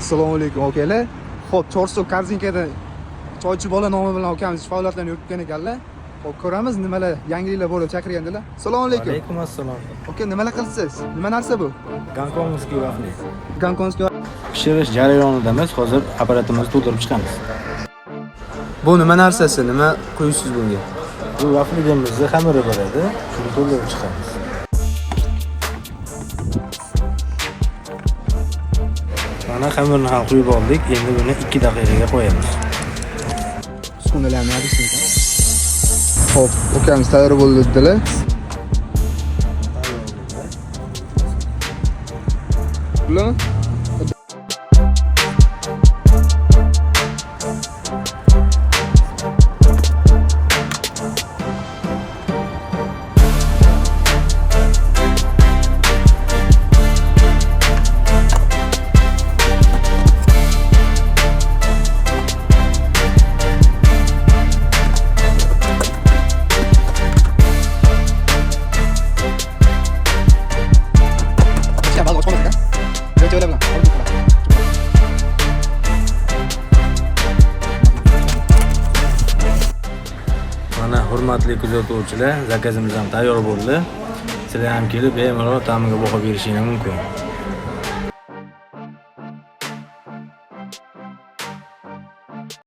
Assalomu alaykum akalar. Xo'p, Chorsu Korzinkada choychi bola nomi bilan akamiz faoliyatlarni yuritgan ekanlar. Xo'p, ko'ramiz nimalar yangiliklar bo'lib chaqirgandilar. Assalomu alaykum. Alaykum assalom. Aka, nimalar qilasiz? Nima narsa bu? Gongkongskiy vafli. Gongkongskiy Pishirish jarayonidamiz. Hozir apparatimizni to'ldirib chiqamiz. bu nima narsasi? Nima qo'yisiz bunga? Bu vafligimizni xamiri bo'ladi. Shuni to'ldirib chiqamiz. Mana xamirni ham quyib oldik. Endi buni 2 daqiqaga qo'yamiz. Uskunalarni yadisizmi? Xo'p, akamiz tayyor bo'ldi dedilar. Bularmi? Mana hurmatli kuzatuvchilar, zakazimiz ham tayyor bo'ldi. Sizlar ham kelib bemalol ta'miga baho berishingiz mumkin.